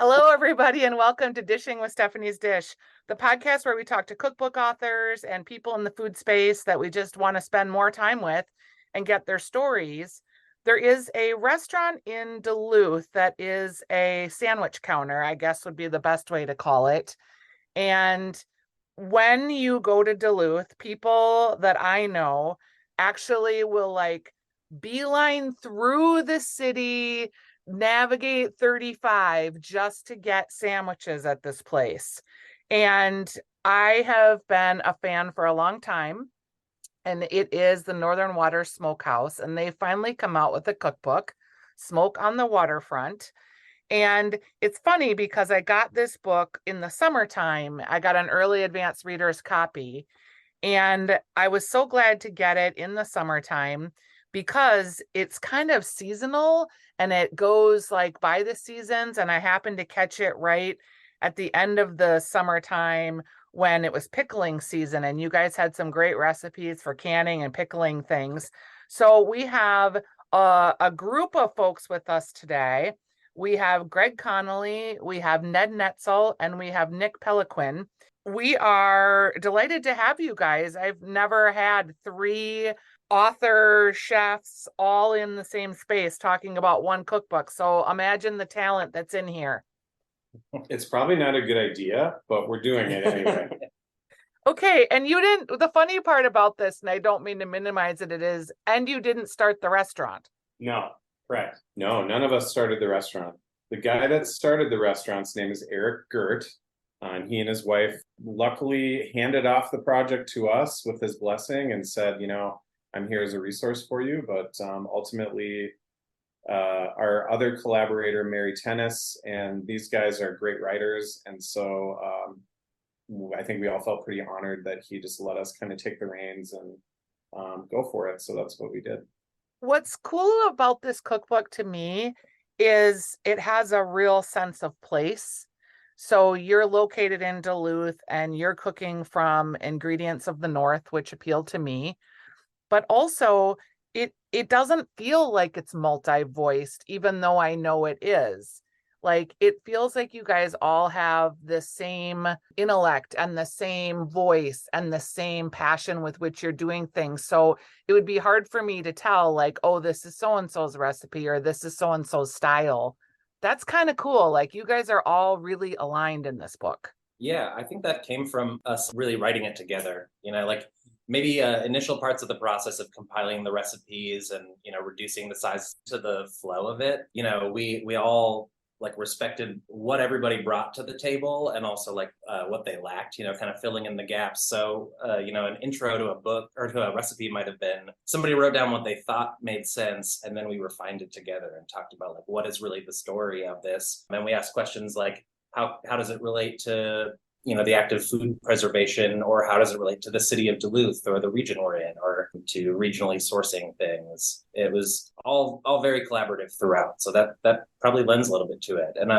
Hello, everybody, and welcome to Dishing with Stephanie's Dish, the podcast where we talk to cookbook authors and people in the food space that we just want to spend more time with and get their stories. There is a restaurant in Duluth that is a sandwich counter, I guess would be the best way to call it. And when you go to Duluth, people that I know actually will beeline through the city, navigate 35 just to get sandwiches at this place. And I have been a fan for a long time, and it is the Northern Waters Smokehaus, and they finally come out with a cookbook, Smoke on the Waterfront. And it's funny because I got this book in the summertime. I got an early advance reader's copy, and I was so glad to get it in the summertime because it's kind of seasonal and it goes by the seasons. And I happened to catch it right at the end of the summertime when it was pickling season. And you guys had some great recipes for canning and pickling things. So we have a group of folks with us today. We have Greg Connelly, we have Ned Netzel, and we have Nick Pellequin. We are delighted to have you guys. I've never had three author chefs all in the same space talking about one cookbook. So imagine the talent that's in here. It's probably not a good idea, but we're doing it anyway. Okay, and the funny part about this, and I don't mean to minimize it, and you didn't start the restaurant. No, correct. No, none of us started the restaurant. The guy that started the restaurant's name is Eric Gert. And he and his wife luckily handed off the project to us with his blessing and said, I'm here as a resource for you. But ultimately, our other collaborator, Mary Tennis, and these guys are great writers. And so I think we all felt pretty honored that he just let us kind of take the reins and go for it. So that's what we did. What's cool about this cookbook to me is it has a real sense of place. So you're located in Duluth and you're cooking from ingredients of the North, which appeal to me. But also it doesn't feel like it's multi-voiced, even though I know it is. It feels like you guys all have the same intellect and the same voice and the same passion with which you're doing things. So it would be hard for me to tell, oh, this is so-and-so's recipe or this is so-and-so's style. That's kind of cool. You guys are all really aligned in this book. Yeah, I think that came from us really writing it together. Maybe initial parts of the process of compiling the recipes and, reducing the size to the flow of it. We all respected what everybody brought to the table and also what they lacked, kind of filling in the gaps. So, an intro to a book or to a recipe might have been somebody wrote down what they thought made sense. And then we refined it together and talked about what is really the story of this. And we asked questions like, how does it relate to, the act of food preservation, or how does it relate to the city of Duluth or the region we're in, or to regionally sourcing things? It was all very collaborative throughout. So that probably lends a little bit to it. And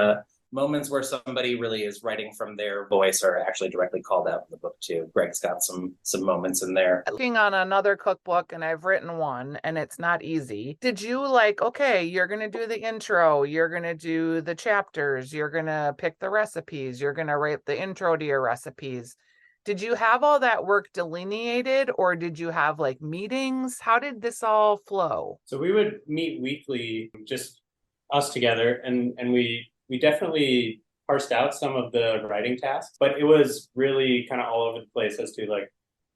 moments where somebody really is writing from their voice are actually directly called out in the book too. Greg's got some moments in there. Looking on another cookbook, and I've written one, and it's not easy. Did you okay, you're going to do the intro, you're going to do the chapters, you're going to pick the recipes, you're going to write the intro to your recipes. Did you have all that work delineated, or did you have meetings? How did this all flow? So we would meet weekly, just us together, and we definitely parsed out some of the writing tasks, but it was really kind of all over the place as to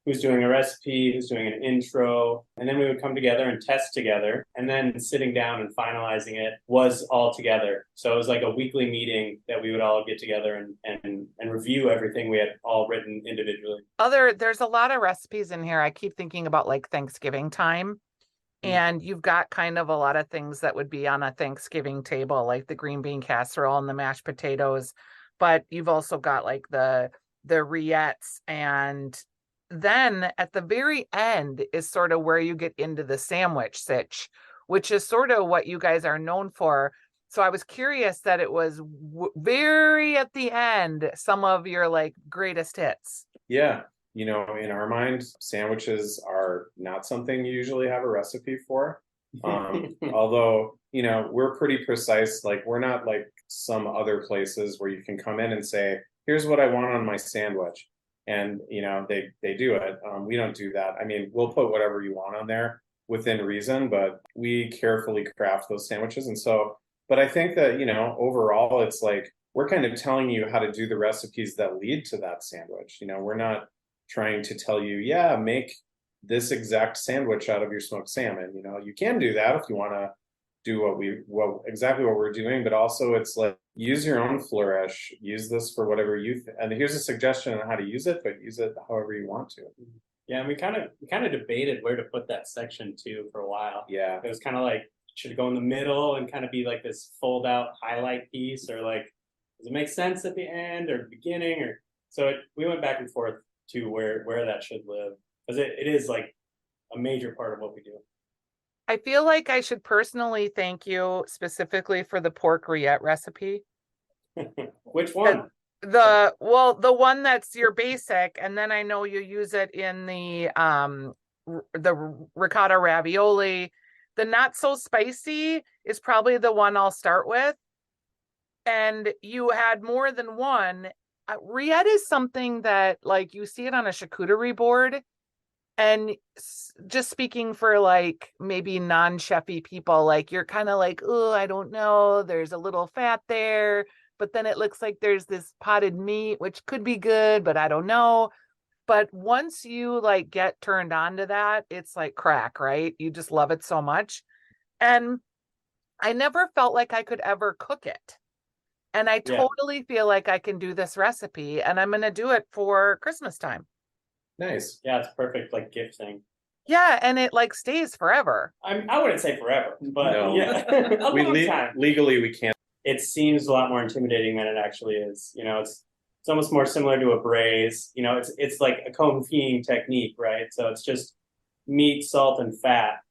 who's doing a recipe, who's doing an intro, and then we would come together and test together, and then sitting down and finalizing it was all together. So it was like a weekly meeting that we would all get together and review everything we had all written individually. There's a lot of recipes in here. I keep thinking about Thanksgiving time. And you've got kind of a lot of things that would be on a Thanksgiving table, like the green bean casserole and the mashed potatoes. But you've also got the rillettes. And then at the very end is sort of where you get into the sandwich sitch, which is sort of what you guys are known for. So I was curious that it was very at the end, some of your greatest hits. Yeah. In our mind, sandwiches are not something you usually have a recipe for. Although, we're pretty precise. We're not some other places where you can come in and say, here's what I want on my sandwich. And, they do it. We don't do that. I mean, we'll put whatever you want on there within reason, but we carefully craft those sandwiches. And so, but I think that, overall, it's like, we're kind of telling you how to do the recipes that lead to that sandwich. We're not trying to tell you, yeah, make this exact sandwich out of your smoked salmon. You can do that if you want to do exactly what we're doing, but also it's like, use your own flourish, use this for whatever and here's a suggestion on how to use it, but use it however you want to. Yeah, and we kind of debated where to put that section too for a while. Yeah. It was kind of like, should it go in the middle and kind of be like this fold out highlight piece, or like, does it make sense at the end or the beginning? Or so we went back and forth to where that should live, because it is like a major part of what we do. I feel like I should personally thank you specifically for the pork rillette recipe. Which one? The one that's your basic, and then I know you use it in the ricotta ravioli. The not so spicy is probably the one I'll start with. And you had more than one. Rillette is something that, like, you see it on a charcuterie board. And just speaking for like maybe non-chefy people, like you're kind of like, oh, I don't know. There's a little fat there, but then it looks like there's this potted meat, which could be good, but I don't know. But once you like get turned on to that, it's like crack, right? You just love it so much. And I never felt like I could ever cook it. And I totally feel like I can do this recipe, and I'm going to do it for Christmas time. Nice. Yeah, it's perfect, like gift thing. Yeah, and it like stays forever. I wouldn't say forever, but No. yeah, a long time. Legally we can't. It seems a lot more intimidating than it actually is. It's almost more similar to a braise. It's like a confit technique, right? So it's just meat, salt, and fat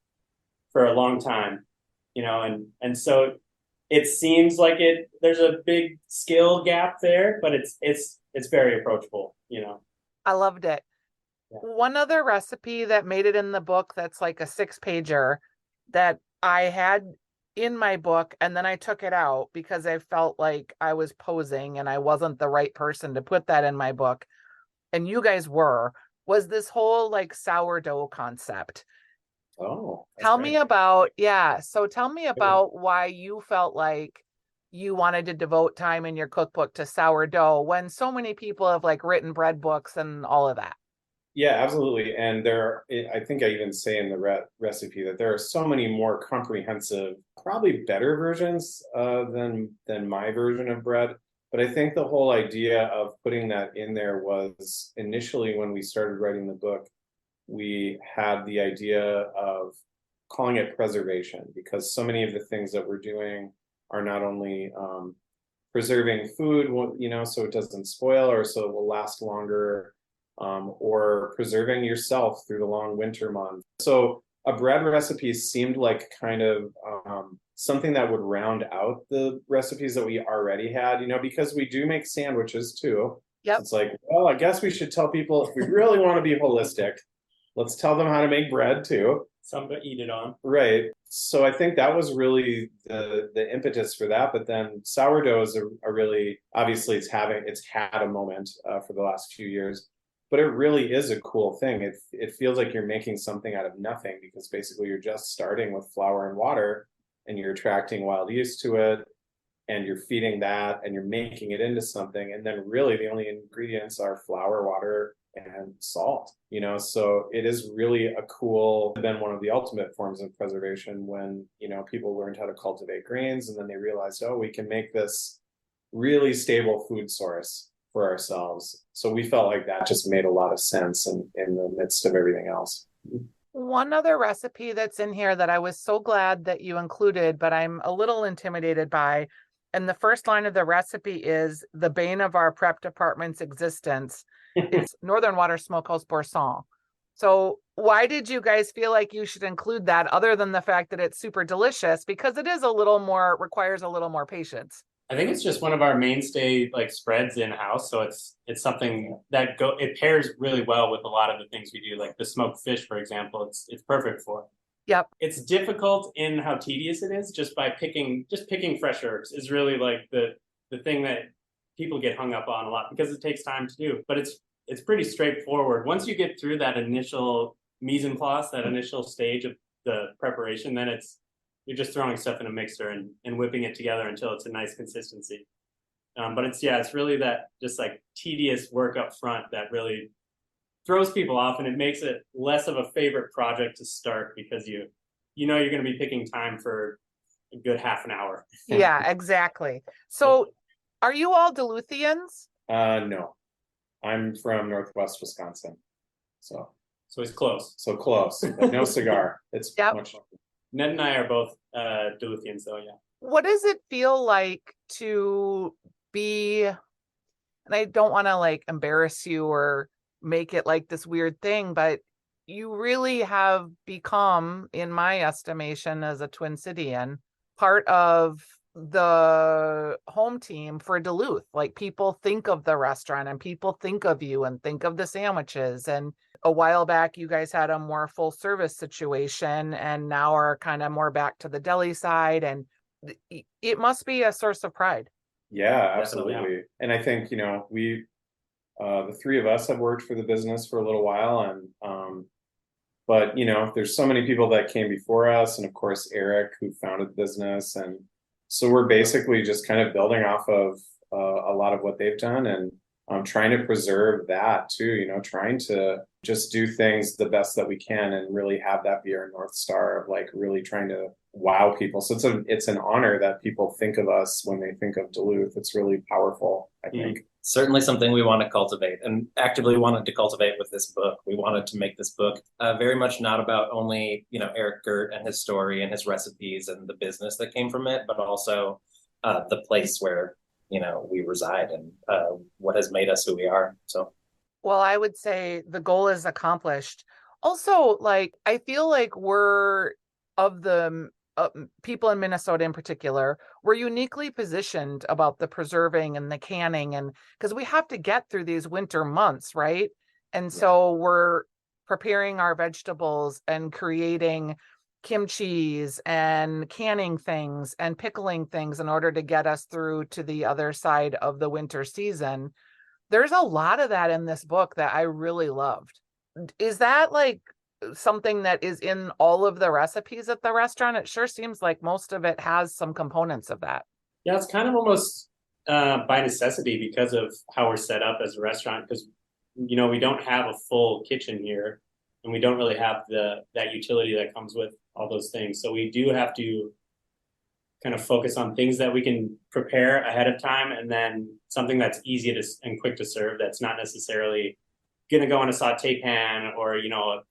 for a long time. And so it seems like there's a big skill gap there, but it's very approachable. I loved it. Yeah. One other recipe that made it in the book that's like a 6-pager that I had in my book, and then I took it out because I felt like I was posing and I wasn't the right person to put that in my book. And you guys was this whole like sourdough concept. Oh, tell me about why you felt like you wanted to devote time in your cookbook to sourdough when so many people have like written bread books and all of that. Yeah, absolutely. And I think I even say in the recipe that there are so many more comprehensive, probably better versions than my version of bread. But I think the whole idea of putting that in there was initially when we started writing the book, we had the idea of calling it preservation, because so many of the things that we're doing are not only preserving food, so it doesn't spoil or so it will last longer, or preserving yourself through the long winter months. So a bread recipe seemed like kind of something that would round out the recipes that we already had, because we do make sandwiches too. Yep. So it's like, well, I guess we should tell people if we really want to be holistic, let's tell them how to make bread too. Something to eat it on. Right. So I think that was really the impetus for that. But then sourdough is a really, obviously it's had a moment for the last few years, but it really is a cool thing. It feels like you're making something out of nothing, because basically you're just starting with flour and water and you're attracting wild yeast to it and you're feeding that and you're making it into something. And then really the only ingredients are flour, water, and salt, so it is really been one of the ultimate forms of preservation when, people learned how to cultivate grains, and then they realized, oh, we can make this really stable food source for ourselves. So we felt like that just made a lot of sense in the midst of everything else. One other recipe that's in here that I was so glad that you included, but I'm a little intimidated by, and the first line of the recipe is the bane of our prep department's existence. It's Northern Waters Smokehaus Boursin. So why did you guys feel like you should include that, other than the fact that it's super delicious? Because it is requires a little more patience. I think it's just one of our mainstay like spreads in house. So it's something that it pairs really well with a lot of the things we do, like the smoked fish, for example. It's perfect for. Yep. It's difficult in how tedious it is just by picking fresh herbs is really like the thing that people get hung up on a lot because it takes time to do. But it's pretty straightforward. Once you get through that initial mise en place, that initial stage of the preparation, then you're just throwing stuff in a mixer and whipping it together until it's a nice consistency. But it's really that just like tedious work up front that really throws people off, and it makes it less of a favorite project to start because you know you're going to be picking time for a good half an hour. Yeah, exactly. So are you all Duluthians? No, I'm from Northwest Wisconsin. So it's close. So close, but no cigar. It's Yep. much. Ned and I are both Duluthians, though. Yeah. What does it feel like to be, and I don't want to like embarrass you or make it like this weird thing, but you really have become, in my estimation as a Twin Cityan, part of the home team for Duluth. Like people think of the restaurant and people think of you and think of the sandwiches. And a while back, you guys had a more full service situation and now are kind of more back to the deli side. And it must be a source of pride. Yeah, absolutely. Definitely. And I think, we, the three of us have worked for the business for a little while, and but there's so many people that came before us, and of course Eric, who founded the business, and so we're basically just kind of building off of a lot of what they've done, and trying to preserve that too. Trying to just do things the best that we can, and really have that be our North Star of like really trying to wow people. So it's an honor that people think of us when they think of Duluth. It's really powerful, I think. Certainly something we want to cultivate, and actively wanted to cultivate with this book. We wanted to make this book very much not about only, Eric Gert and his story and his recipes and the business that came from it, but also the place where, we reside and what has made us who we are. So, well, I would say the goal is accomplished. Also, like, I feel like we're, of the people in Minnesota in particular, we're uniquely positioned about the preserving and the canning, and because we have to get through these winter months, right? And so we're preparing our vegetables and creating kimchis and canning things and pickling things in order to get us through to the other side of the winter season. There's a lot of that in this book that I really loved. Is that like something that is in all of the recipes at the restaurant? It sure seems like most of it has some components of that. Yeah, it's kind of almost by necessity because of how we're set up as a restaurant, because we don't have a full kitchen here, and we don't really have that utility that comes with all those things. So we do have to kind of focus on things that we can prepare ahead of time, and then something that's easy and quick to serve, that's not necessarily going to go in a saute pan or a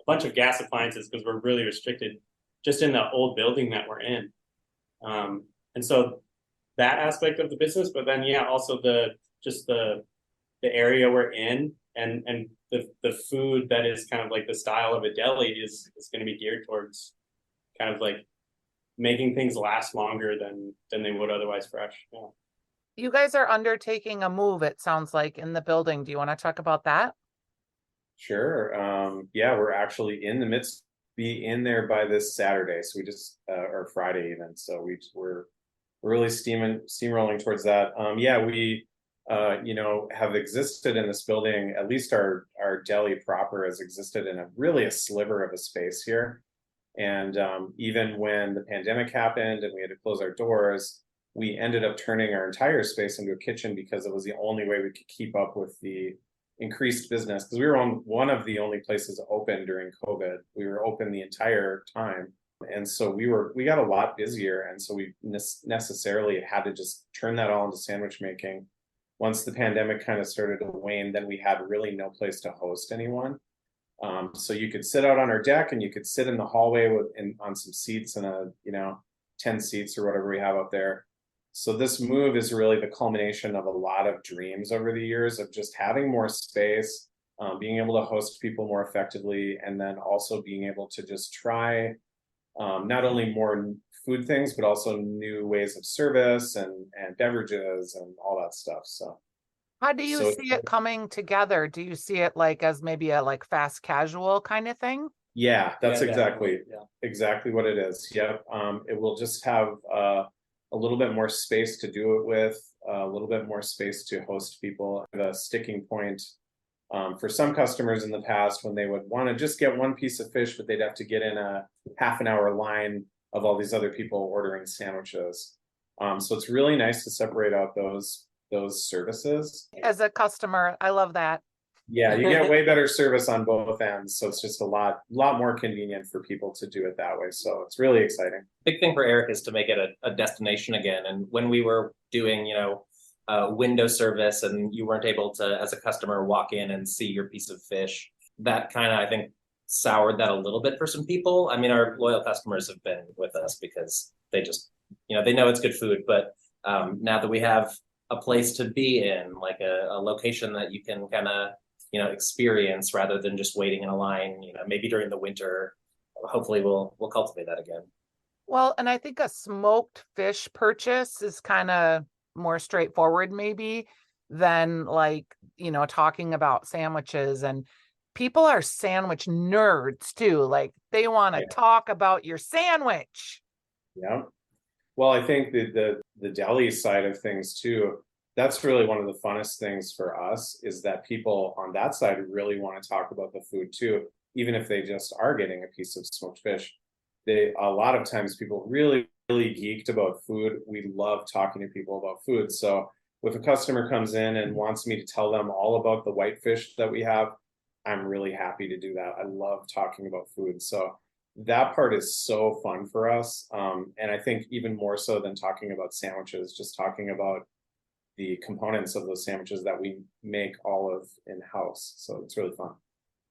bunch of gas appliances, because we're really restricted just in the old building that we're in. And so that aspect of the business, but then also the area we're in, and the food that is kind of like the style of a deli is going to be geared towards kind of like making things last longer than they would otherwise fresh. Yeah. You guys are undertaking a move, it sounds like, in the building. Do you want to talk about that? Sure. We're actually in the midst, be in there by this Saturday. So we just, or Friday even. So we're really steamrolling towards that. We, have existed in this building. At least our deli proper has existed in a sliver of a space here. And even when the pandemic happened and we had to close our doors, we ended up turning our entire space into a kitchen because it was the only way we could keep up with the increased business, because we were on one of the only places open during COVID. We were open the entire time. And so we got a lot busier. And so we necessarily had to just turn that all into sandwich making. Once the pandemic kind of started to wane, then we had really no place to host anyone. So you could sit out on our deck, and you could sit in the hallway on some seats and 10 seats or whatever we have up there. So this move is really the culmination of a lot of dreams over the years of just having more space, being able to host people more effectively, and then also being able to just try not only more food things, but also new ways of service and beverages and all that stuff. So how do you see it coming together? Do you see it like as maybe a like fast casual kind of thing? Yeah, that's Yeah, exactly definitely. Yeah. exactly what it is. Yep. It will just have a little bit more space to do it with, a little bit more space to host people. The sticking point for some customers in the past when they would want to just get one piece of fish, but they'd have to get in a half an hour line of all these other people ordering sandwiches. So it's really nice to separate out those services. As a customer, I love that. Yeah, you get way better service on both ends, so it's just a lot more convenient for people to do it that way. So it's really exciting. Big thing for Eric is to make it a destination again. And when we were doing, window service and you weren't able to, as a customer, walk in and see your piece of fish, that kind of, I think, soured that a little bit for some people. I mean, our loyal customers have been with us because they just, they know it's good food. But now that we have a place to be in, like a location that you can kind of, experience rather than just waiting in a line, maybe during the winter, hopefully we'll cultivate that again. Well, and I think a smoked fish purchase is kind of more straightforward maybe than talking about sandwiches, and people are sandwich nerds too. Like they want to talk about your sandwich. Yeah. Well, I think the deli side of things too, that's really one of the funnest things for us is that people on that side really want to talk about the food too, even if they just are getting a piece of smoked fish. A lot of times people really geeked about food. We love talking to people about food. So if a customer comes in and wants me to tell them all about the whitefish that we have, I'm really happy to do that. I love talking about food. So that part is so fun for us. And I think even more so than talking about sandwiches, just talking about the components of those sandwiches that we make all of in-house. So it's really fun.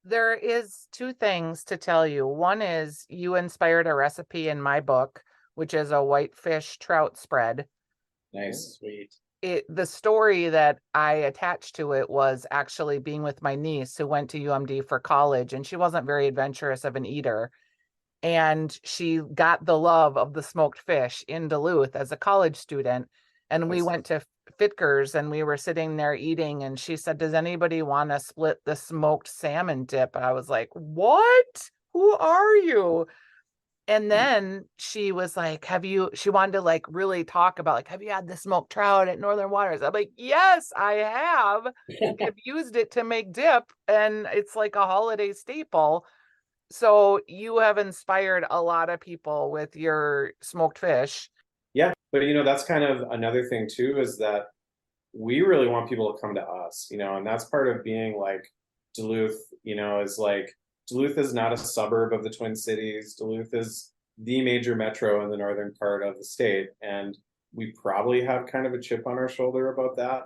There is two things to tell you. One is you inspired a recipe in my book, which is a whitefish trout spread. Nice. Sweet. The story that I attached to it was actually being with my niece who went to UMD for college, and she wasn't very adventurous of an eater. And she got the love of the smoked fish in Duluth as a college student. And we went to Fitker's and we were sitting there eating, and she said, "Does anybody want to split the smoked salmon dip?" And I was like, "What? Who are you?" And then she was like, she wanted to really talk about have you had the smoked trout at Northern Waters? I'm like, "Yes, I have. I've used it to make dip, and it's like a holiday staple." So you have inspired a lot of people with your smoked fish. Yeah, but that's kind of another thing too, is that we really want people to come to us, and that's part of being like Duluth, is like Duluth is not a suburb of the Twin Cities. Duluth is the major metro in the northern part of the state. And we probably have kind of a chip on our shoulder about that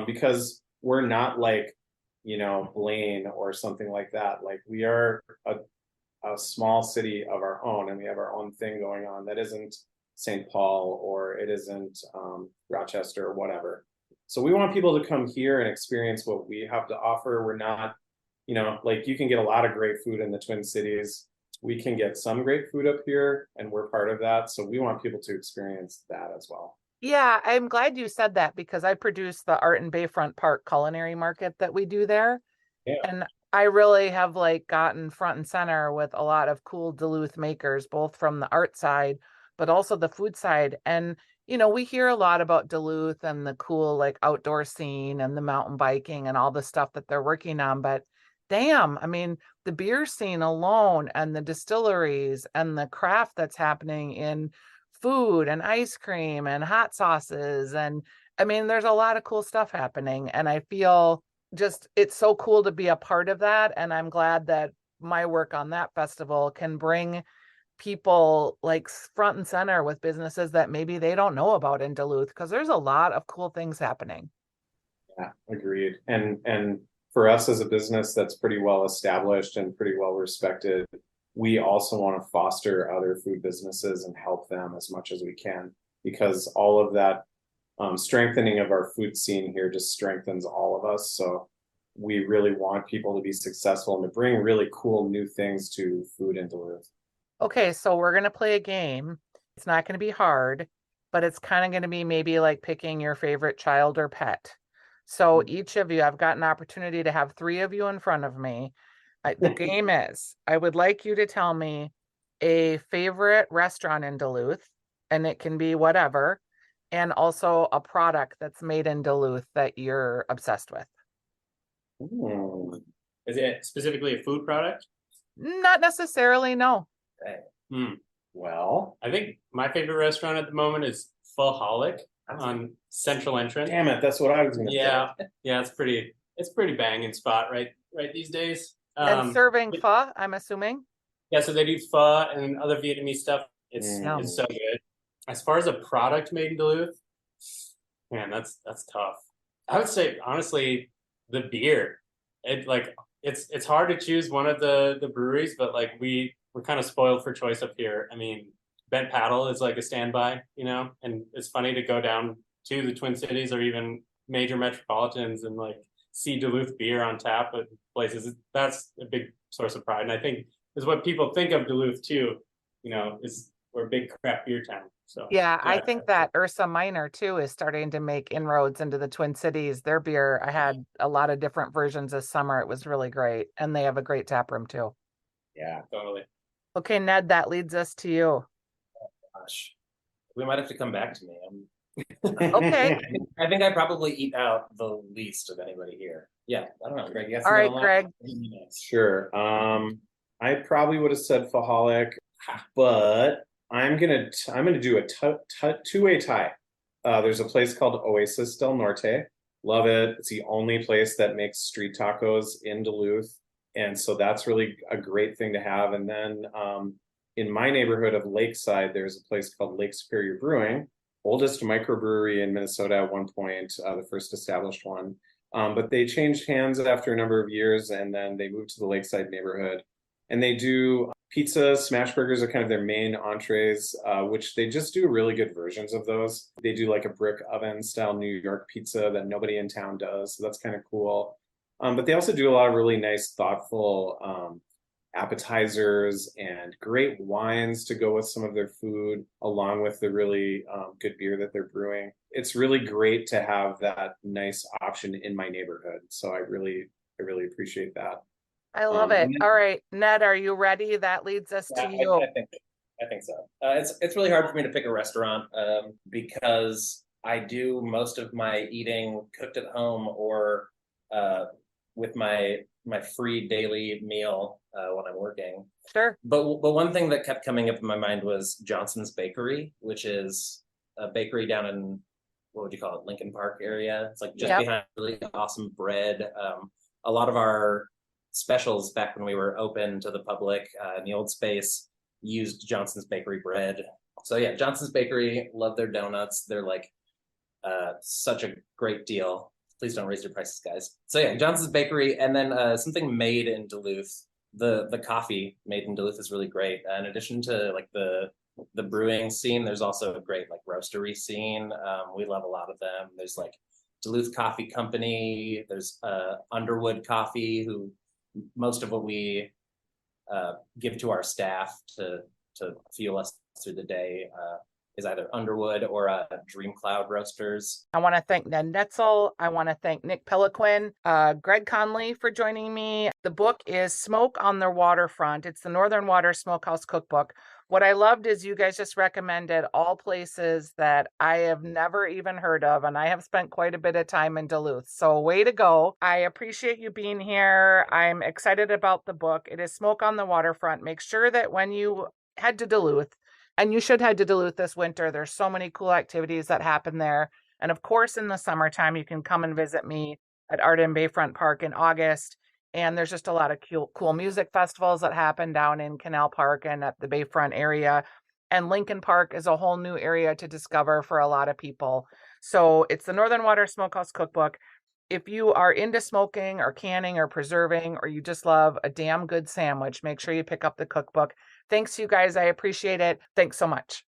because we're not like, Blaine or something like that. Like we are a small city of our own, and we have our own thing going on that isn't St. Paul or it isn't Rochester or whatever. So we want people to come here and experience what we have to offer. We're not, you can get a lot of great food in the Twin Cities. We can get some great food up here, and we're part of that. So we want people to experience that as well. Yeah, I'm glad you said that because I produce the Art and Bayfront Park culinary market that we do there. Yeah. And I really have gotten front and center with a lot of cool Duluth makers, both from the art side, but also the food side. And, we hear a lot about Duluth and the cool outdoor scene and the mountain biking and all the stuff that they're working on. But damn, I mean, the beer scene alone and the distilleries and the craft that's happening in food and ice cream and hot sauces. And I mean, there's a lot of cool stuff happening. And I feel it's so cool to be a part of that. And I'm glad that my work on that festival can bring people front and center with businesses that maybe they don't know about in Duluth, because there's a lot of cool things happening. Yeah, agreed. And for us as a business that's pretty well established and pretty well respected, we also want to foster other food businesses and help them as much as we can, because all of that strengthening of our food scene here just strengthens all of us. So we really want people to be successful and to bring really cool new things to food in Duluth. Okay, so we're going to play a game. It's not going to be hard, but it's kind of going to be maybe like picking your favorite child or pet. So each of you, I've got an opportunity to have 3 of you in front of me. The game is, I would like you to tell me a favorite restaurant in Duluth, and it can be whatever, and also a product that's made in Duluth that you're obsessed with. Hmm. Is it specifically a food product? Not necessarily, no. Hmm. Well, I think my favorite restaurant at the moment is Pho-holic on Central Entrance. damn it, that's what I was gonna say. Yeah, yeah, it's pretty banging spot right these days. And serving pho, I'm assuming. Yeah, so they do pho and other Vietnamese stuff. It's Mm. it's so good. As far as a product made in Duluth, man, that's tough. I would say honestly, the beer. It's hard to choose one of the breweries, but like we're kind of spoiled for choice up here. I mean, Bent Paddle is like a standby, and it's funny to go down to the Twin Cities or even major metropolitans and like see Duluth beer on tap at places. That's a big source of pride, and I think is what people think of Duluth too. Is we're a big craft beer town. So Yeah, I think that Ursa Minor too is starting to make inroads into the Twin Cities. Their beer, I had a lot of different versions this summer. It was really great. And they have a great tap room too. Yeah. totally. Okay, Ned, that leads us to you. Gosh, we might have to come back to me. Okay. I think I probably eat out the least of anybody here. Yeah, I don't know, Greg. You got All right, something Greg. Sure. I probably would have said Faholic, but I'm gonna do a two-way tie. There's a place called Oasis del Norte. Love it. It's the only place that makes street tacos in Duluth, and so that's really a great thing to have. And then in my neighborhood of Lakeside, there's a place called Lake Superior Brewing, oldest microbrewery in Minnesota at one point, the first established one. But they changed hands after a number of years, and then they moved to the Lakeside neighborhood. And they do pizza, smash burgers are kind of their main entrees, which they just do really good versions of those. They do like a brick oven style New York pizza that nobody in town does. So that's kind of cool. But they also do a lot of really nice, thoughtful appetizers and great wines to go with some of their food, along with the really good beer that they're brewing. It's really great to have that nice option in my neighborhood. So I really appreciate that. I love it. All right, Ned, are you ready? That leads us to you. I think so. It's really hard for me to pick a restaurant because I do most of my eating cooked at home or with my free daily meal when I'm working. Sure. But one thing that kept coming up in my mind was Johnson's Bakery, which is a bakery down in, what would you call it, Lincoln Park area. It's like just behind really awesome bread. A lot of our specials back when we were open to the public in the old space used Johnson's Bakery bread. So yeah, Johnson's Bakery, love their donuts. They're like such a great deal. Please don't raise your prices, guys. So yeah, Johnson's Bakery, and then something made in Duluth. The coffee made in Duluth is really great. In addition to like the brewing scene, there's also a great like roastery scene. We love a lot of them. There's like Duluth Coffee Company. There's Underwood Coffee, who most of what we give to our staff to fuel us through the day is either Underwood or Dream Cloud Roasters. I want to thank Ned Netzel. I want to thank Nick Pellequin, Greg Connelly for joining me. The book is Smoke on the Waterfront. It's the Northern Waters Smokehaus Cookbook. What I loved is you guys just recommended all places that I have never even heard of, and I have spent quite a bit of time in Duluth. So way to go. I appreciate you being here. I'm excited about the book. It is Smoke on the Waterfront. Make sure that when you head to Duluth, and you should head to Duluth this winter, there's so many cool activities that happen there. And of course, in the summertime, you can come and visit me at Arden Bayfront Park in August. And there's just a lot of cool music festivals that happen down in Canal Park and at the Bayfront area. And Lincoln Park is a whole new area to discover for a lot of people. So it's the Northern Waters Smokehaus Cookbook. If you are into smoking or canning or preserving, or you just love a damn good sandwich, make sure you pick up the cookbook. Thanks, you guys. I appreciate it. Thanks so much.